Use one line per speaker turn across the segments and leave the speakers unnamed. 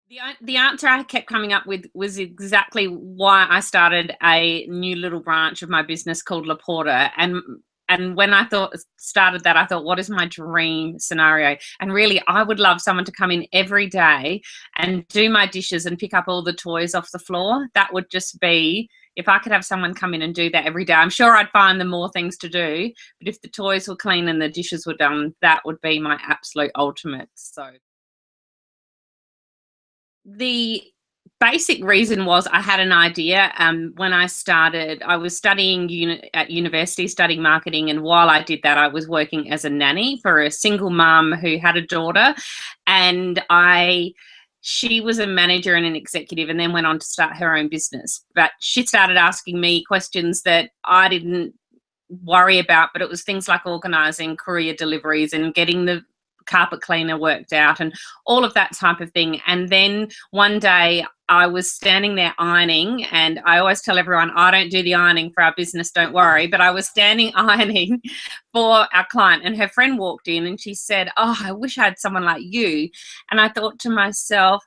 The answer I kept coming up with was exactly why I started a new little branch of my business called La Porta. And when I thought started that, I thought, what is my dream scenario? And really, I would love someone to come in every day and do my dishes and pick up all the toys off the floor. That would just be, if I could have someone come in and do that every day, I'm sure I'd find them more things to do. But if the toys were clean and the dishes were done, that would be my absolute ultimate. So the basic reason was I had an idea. When I started, I was studying at university, studying marketing, and while I did that, I was working as a nanny for a single mum who had a daughter, and she was a manager and an executive, and then went on to start her own business. But she started asking me questions that I didn't worry about, but it was things like organising courier deliveries and getting the carpet cleaner worked out and all of that type of thing. And then one day I was standing there ironing, and I always tell everyone I don't do the ironing for our business, don't worry, but I was standing ironing for our client, and her friend walked in and she said, oh, I wish I had someone like you. And I thought to myself,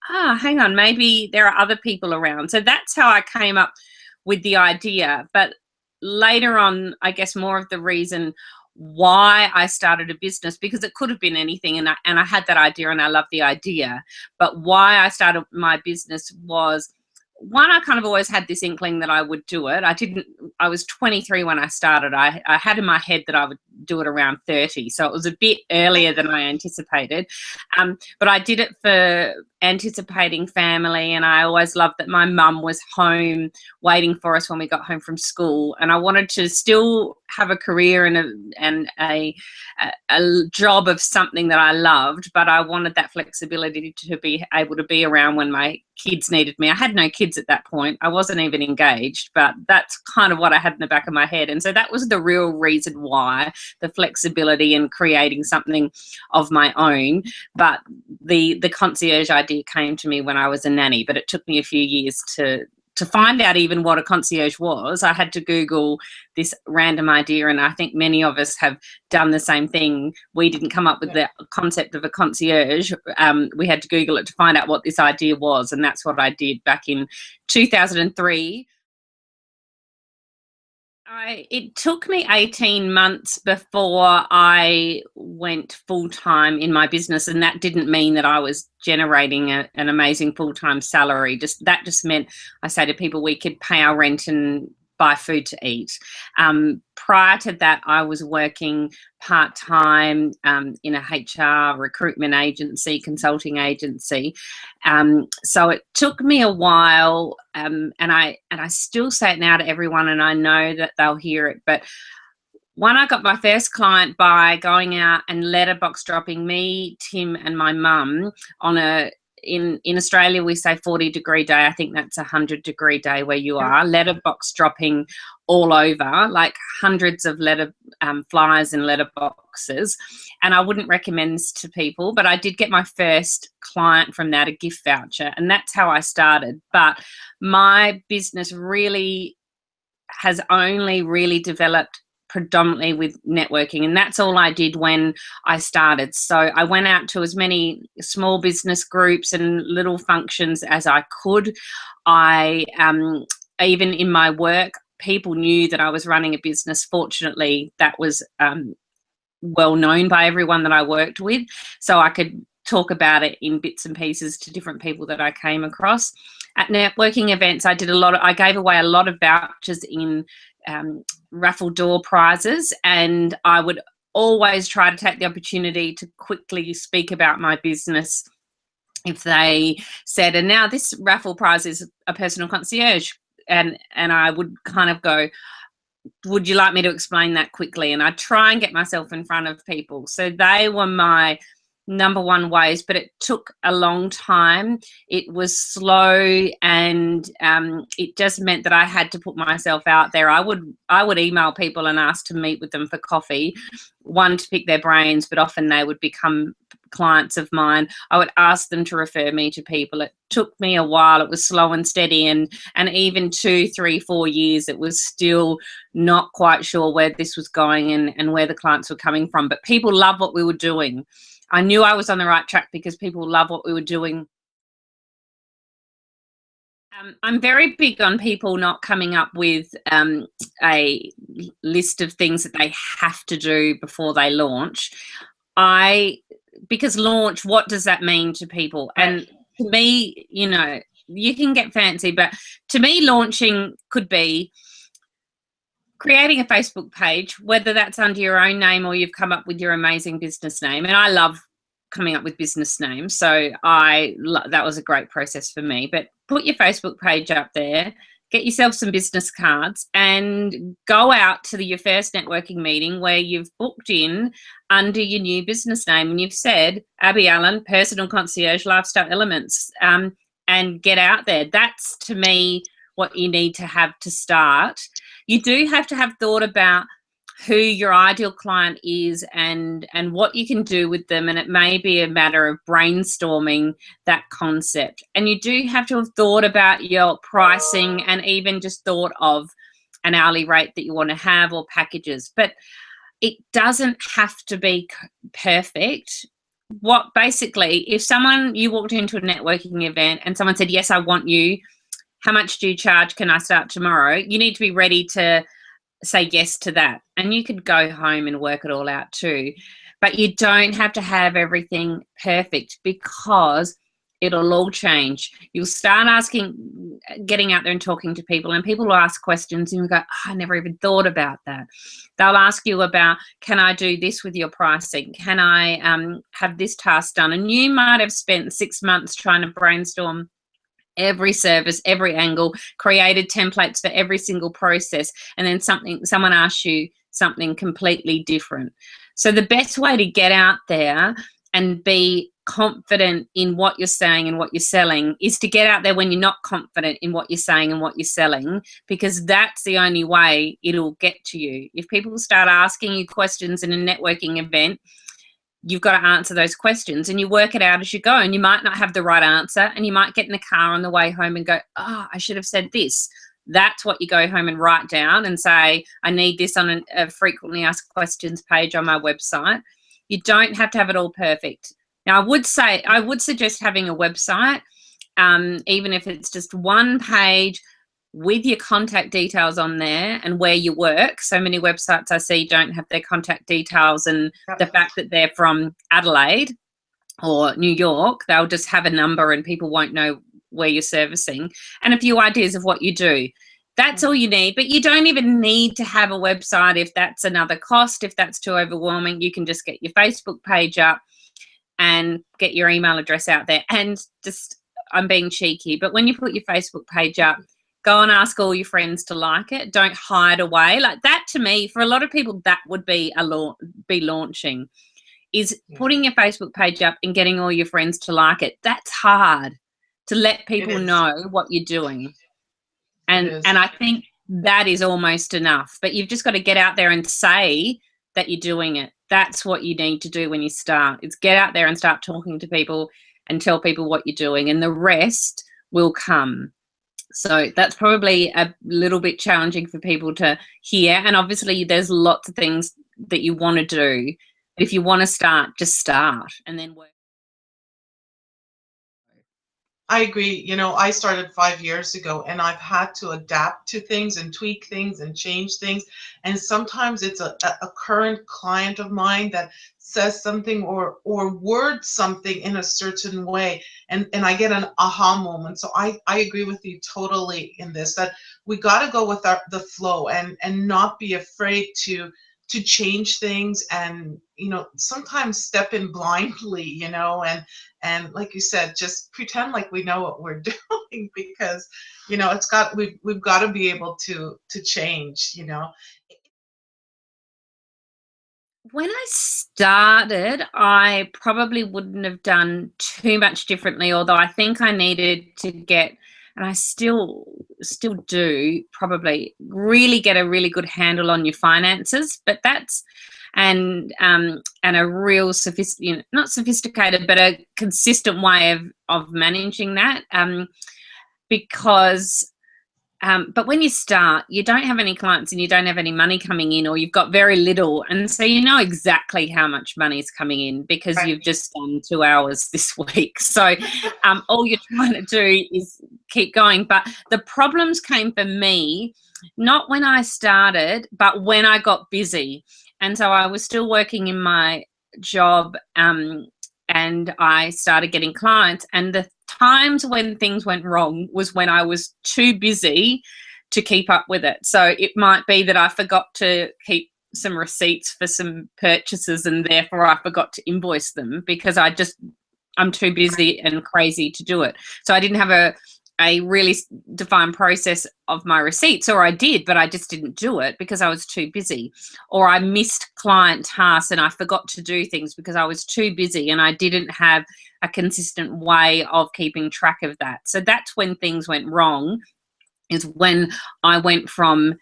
hang on, maybe there are other people around. So that's how I came up with the idea. But later on, I guess more of the reason why I started a business, because it could have been anything, and I had that idea and I loved the idea, but why I started my business was, one, I kind of always had this inkling that I would do it. I was 23 when I started. I had in my head that I would do it around 30. So it was a bit earlier than I anticipated. But I did it for anticipating family. And I always loved that my mum was home waiting for us when we got home from school. And I wanted to still have a career and a job of something that I loved, but I wanted that flexibility to be able to be around when my kids needed me. I had no kids at that point. I wasn't even engaged, but that's kind of what I had in the back of my head. And so that was the real reason why, the flexibility and creating something of my own. But the concierge idea came to me when I was a nanny, but it took me a few years to find out even what a concierge was. I had to Google this random idea, and I think many of us have done the same thing. We didn't come up with the concept of a concierge. We had to Google it to find out what this idea was, and that's what I did back in 2003. It took me 18 months before I went full-time in my business, and that didn't mean that I was generating an amazing full-time salary. That just meant, I say to people, we could pay our rent and buy food to eat. Prior to that, I was working part-time in a HR recruitment agency, consulting agency. So it took me a while, and I still say it now to everyone, and I know that they'll hear it, but one, I got my first client by going out and letterbox dropping me, Tim, and my mum on in Australia we say 40-degree day. I think that's 100-degree day where you are. Letterbox dropping all over, like hundreds of letter flyers and letterboxes. And I wouldn't recommend this to people, but I did get my first client from that, a gift voucher, and that's how I started. But my business really has only really developed predominantly with networking, and that's all I did when I started. So I went out to as many small business groups and little functions as I could. Even in my work, people knew that I was running a business. Fortunately, that was well known by everyone that I worked with, so I could talk about it in bits and pieces to different people that I came across. At networking events, I gave away a lot of vouchers in raffle door prizes, and I would always try to take the opportunity to quickly speak about my business if they said, and now this raffle prize is a personal concierge, and I would kind of go, would you like me to explain that quickly? And I try and get myself in front of people. So they were my number one ways, but it took a long time. It was slow, and it just meant that I had to put myself out there. I would email people and ask to meet with them for coffee, one, to pick their brains, but often they would become clients of mine. I would ask them to refer me to people. It took me a while. It was slow and steady, and even 2, 3, 4 years, it was still not quite sure where this was going and where the clients were coming from. But people loved what we were doing. I knew I was on the right track because people love what we were doing. I'm very big on people not coming up with a list of things that they have to do before they launch. Because launch, what does that mean to people? And to me, you know, you can get fancy, but to me, launching could be creating a Facebook page, whether that's under your own name or you've come up with your amazing business name. And I love coming up with business names, so that was a great process for me. But put your Facebook page up there, get yourself some business cards, and go out to your first networking meeting where you've booked in under your new business name and you've said Abbie Allen, personal concierge, lifestyle elements, and get out there. That's, to me, what you need to have to start. You do have to have thought about who your ideal client is and what you can do with them, and it may be a matter of brainstorming that concept. And you do have to have thought about your pricing and even just thought of an hourly rate that you want to have or packages. But it doesn't have to be perfect. What basically, if you walked into a networking event and someone said, yes, I want you, how much do you charge? Can I start tomorrow? You need to be ready to say yes to that, and you could go home and work it all out too. But you don't have to have everything perfect, because it'll all change. You'll start getting out there and talking to people, and people will ask questions and you go, oh, I never even thought about that. They'll ask you about, can I do this with your pricing? Can I have this task done? And you might have spent 6 months trying to brainstorm every service, every angle, created templates for every single process, and then someone asks you something completely different. So the best way to get out there and be confident in what you're saying and what you're selling is to get out there when you're not confident in what you're saying and what you're selling, because that's the only way it'll get to you. If people start asking you questions in a networking event, you've got to answer those questions, and you work it out as you go. And you might not have the right answer, and you might get in the car on the way home and go, oh, I should have said this. That's what you go home and write down and say, I need this on a frequently asked questions page on my website. You don't have to have it all perfect. Now, I would suggest having a website, even if it's just one page with your contact details on there and where you work. So many websites I see don't have their contact details, and the fact that they're from Adelaide or New York, they'll just have a number and people won't know where you're servicing, and a few ideas of what you do. That's all you need. But you don't even need to have a website if that's another cost. If that's too overwhelming, you can just get your Facebook page up and get your email address out there. And just, I'm being cheeky, but when you put your Facebook page up, go and ask all your friends to like it. Don't hide away. Like that, to me, for a lot of people, that would be launching, is putting your Facebook page up and getting all your friends to like it. That's hard, to let people know what you're doing. And I think that is almost enough. But you've just got to get out there and say that you're doing it. That's what you need to do when you start. It's get out there and start talking to people and tell people what you're doing, and the rest will come. So that's probably a little bit challenging for people to hear. And obviously there's lots of things that you want to do. But if you want to start, just start and then work.
I agree. You know, I started 5 years ago, and I've had to adapt to things and tweak things and change things. And sometimes it's a current client of mine that says something or words something in a certain way, and I get an aha moment. So I agree with you totally in this, that we got to go with the flow and not be afraid to change things, and you know, sometimes step in blindly, you know, and like you said, just pretend like we know what we're doing, because you know, we've got to be able to change, you know.
When I started, I probably wouldn't have done too much differently, although I think I needed to get, and I still do, probably really get a really good handle on your finances. But that's and a real not sophisticated, but a consistent way of managing that, because but when you start, you don't have any clients and you don't have any money coming in, or you've got very little, and so you know exactly how much money is coming in because you've just done 2 hours this week. So all you're trying to do is keep going. But the problems came for me, not when I started, but when I got busy. And so I was still working in my job, and I started getting clients. And the times when things went wrong was when I was too busy to keep up with it. So it might be that I forgot to keep some receipts for some purchases, and therefore I forgot to invoice them because I'm too busy and crazy to do it. So I didn't have a really defined process of my receipts, or I did, but I just didn't do it because I was too busy. Or I missed client tasks and I forgot to do things because I was too busy and I didn't have a consistent way of keeping track of that. So that's when things went wrong, is when I went from,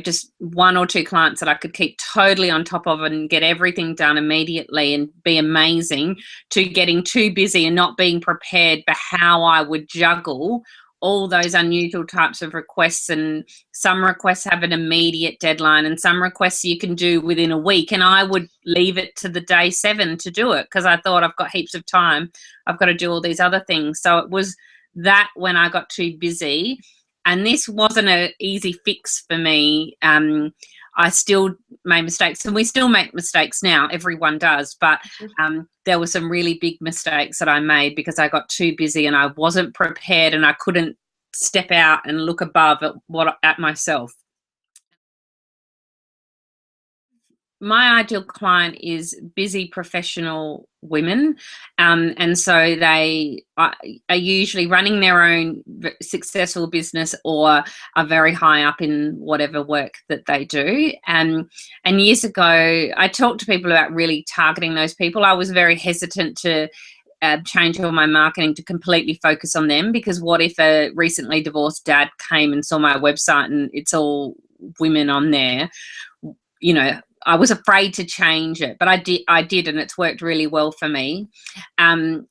just one or two clients that I could keep totally on top of and get everything done immediately and be amazing, to getting too busy and not being prepared for how I would juggle all those unusual types of requests. And some requests have an immediate deadline and some requests you can do within a week. And I would leave it to the day 7 to do it because I thought, I've got heaps of time. I've got to do all these other things. So it was that when I got too busy. And this wasn't an easy fix for me. I still made mistakes, and we still make mistakes now. Everyone does. But there were some really big mistakes that I made because I got too busy and I wasn't prepared, and I couldn't step out and look above at myself. My ideal client is busy professional women, and so they are usually running their own successful business or are very high up in whatever work that they do. And years ago, I talked to people about really targeting those people. I was very hesitant to change all my marketing to completely focus on them, because what if a recently divorced dad came and saw my website and it's all women on there? I was afraid to change it, but I did, and it's worked really well for me. And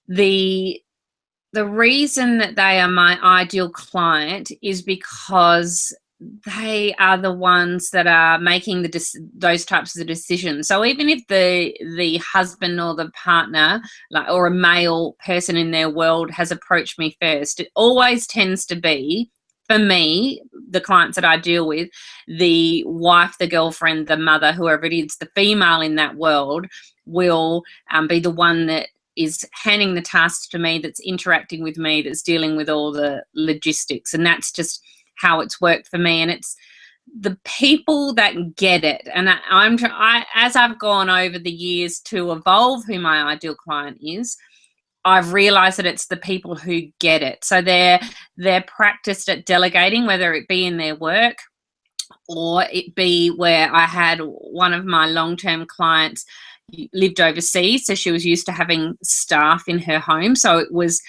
the reason that they are my ideal client is because they are the ones that are making those types of decisions. So even if the husband or the partner, or a male person in their world, has approached me first, it always tends to be, for me, the clients that I deal with, the wife, the girlfriend, the mother, whoever it is, the female in that world will be the one that is handing the tasks to me, that's interacting with me, that's dealing with all the logistics. And that's just how it's worked for me. And it's the people that get it. And as I've gone over the years to evolve who my ideal client is, I've realized that it's the people who get it. So they're practiced at delegating, whether it be in their work or it be where I had one of my long-term clients lived overseas. So she was used to having staff in her home. So it was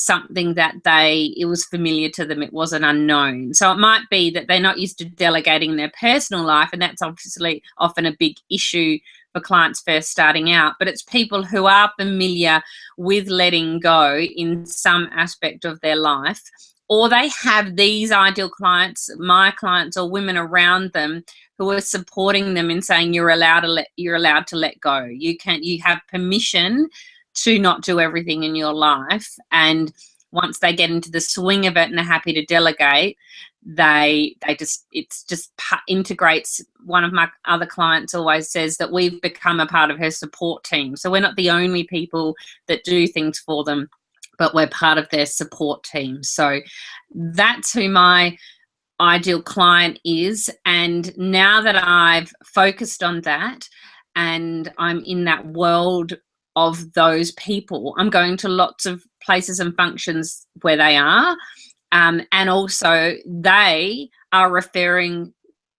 something that it was familiar to them. It wasn't unknown. So it might be that they're not used to delegating their personal life, and that's obviously often a big issue for clients first starting out. But it's people who are familiar with letting go in some aspect of their life, or they have these ideal clients, my clients, or women around them who are supporting them in saying you're allowed to let go. You have permission to not do everything in your life. And once they get into the swing of it and are happy to delegate, it just integrates. One of my other clients always says that we've become a part of her support team. So we're not the only people that do things for them, but we're part of their support team. So that's who my ideal client is. And now that I've focused on that and I'm in that world of those people, I'm going to lots of places and functions where they are. And also they are referring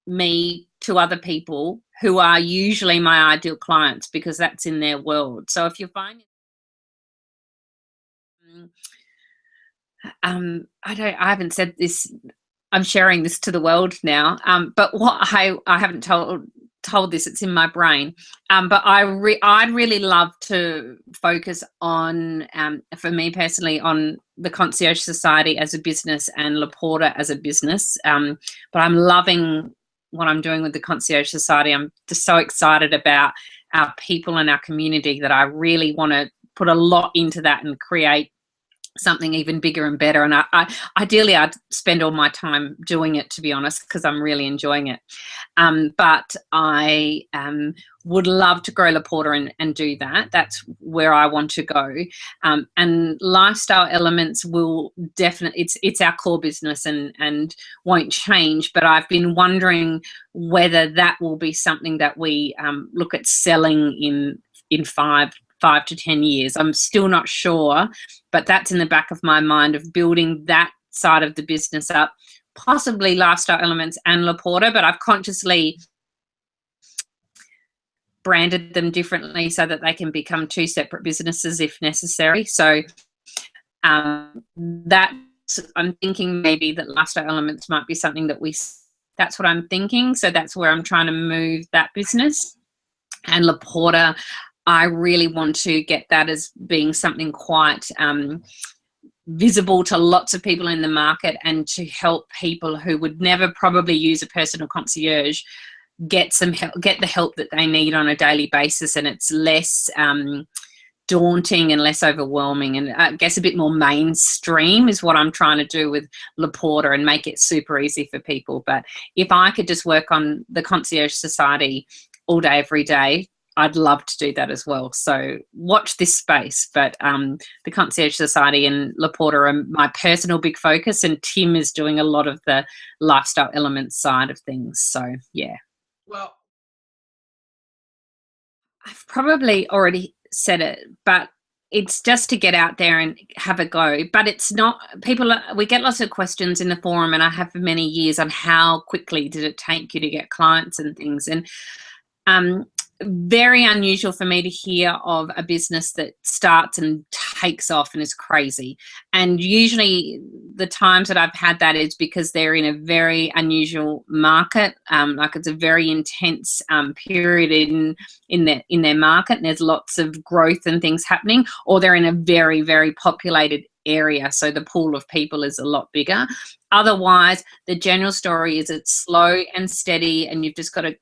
me to other people who are usually my ideal clients, because that's in their world. So if you're finding, I haven't said this, I'm sharing this to the world now, but what I haven't told this, it's in my brain, but I'd really love to focus on, for me personally, on the Concierge Society as a business and Laporta as a business, but I'm loving what I'm doing with the Concierge Society. I'm just so excited about our people and our community that I really want to put a lot into that and create something even bigger and better. And ideally I'd spend all my time doing it, to be honest, because I'm really enjoying it. But I would love to grow Laporta and do that. That's where I want to go. And lifestyle elements will definitely, it's our core business and won't change. But I've been wondering whether that will be something that we look at selling in 5 to 10 years. I'm still not sure, but that's in the back of my mind, of building that side of the business up, possibly lifestyle elements and Laporta, but I've consciously branded them differently so that they can become 2 separate businesses if necessary. So that's, I'm thinking maybe that lifestyle elements might be something that that's what I'm thinking. So that's where I'm trying to move that business. And Laporta, I really want to get that as being something quite visible to lots of people in the market, and to help people who would never probably use a personal concierge get some help, get the help that they need on a daily basis, and it's less daunting and less overwhelming, and I guess a bit more mainstream is what I'm trying to do with Laporta, and make it super easy for people. But if I could just work on the Concierge Society all day, every day, I'd love to do that as well. So watch this space. But the Concierge Society and Laporta are my personal big focus, and Tim is doing a lot of the lifestyle elements side of things. So yeah.
Well,
I've probably already said it, but it's just to get out there and have a go. But it's not, we get lots of questions in the forum, and I have for many years, on how quickly did it take you to get clients and things. And very unusual for me to hear of a business that starts and takes off and is crazy. And usually the times that I've had that is because they're in a very unusual market, like it's a very intense period in their market, and there's lots of growth and things happening, or they're in a very, very populated area, so the pool of people is a lot bigger. Otherwise, the general story is it's slow and steady, and you've just got to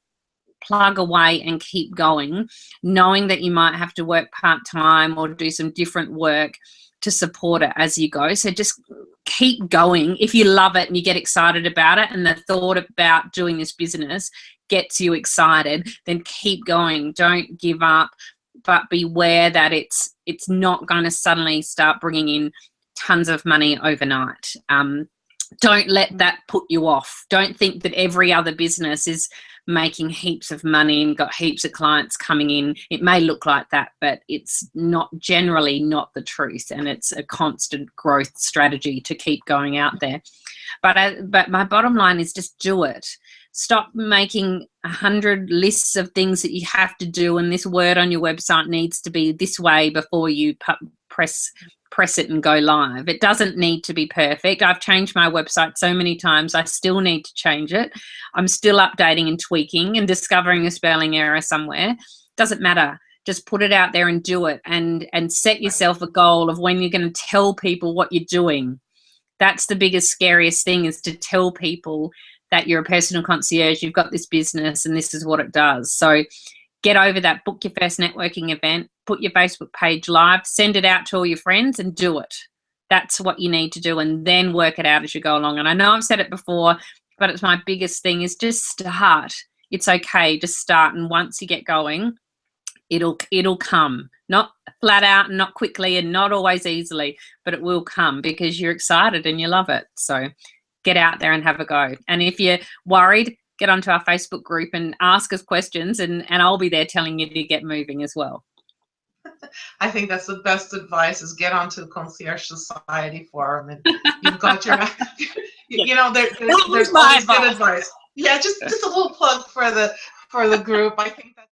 plug away and keep going, knowing that you might have to work part-time or do some different work to support it as you go. So just keep going. If you love it and you get excited about it, and the thought about doing this business gets you excited, then keep going. Don't give up, but beware that it's not going to suddenly start bringing in tons of money overnight. Don't let that put you off. Don't think that every other business is making heaps of money and got heaps of clients coming in. It may look like that, but it's not, generally not the truth, and it's a constant growth strategy to keep going out there. But my bottom line is just do it. Stop making 100 lists of things that you have to do, and this word on your website needs to be this way before you press it and go live. It doesn't need to be perfect. I've changed my website so many times. I still need to change it. I'm still updating and tweaking and discovering a spelling error somewhere. Doesn't matter. Just put it out there and do it, and set yourself a goal of when you're going to tell people what you're doing. That's the biggest, scariest thing, is to tell people that you're a personal concierge, you've got this business, and this is what it does. So get over that. Book your first networking event, put your Facebook page live, send it out to all your friends, and do it. That's what you need to do, and then work it out as you go along. And I know I've said it before, but it's my biggest thing, is just start. It's okay, just start, and once you get going, it'll come. Not flat out and not quickly and not always easily, but it will come because you're excited and you love it. So get out there and have a go. And if you're worried, get onto our Facebook group and ask us questions, and I'll be there telling you to get moving as well.
I think that's the best advice, is get onto the Concierge Society forum, and you've got your, you know, there's always good advice. Yeah, just a little plug for the group. I think that's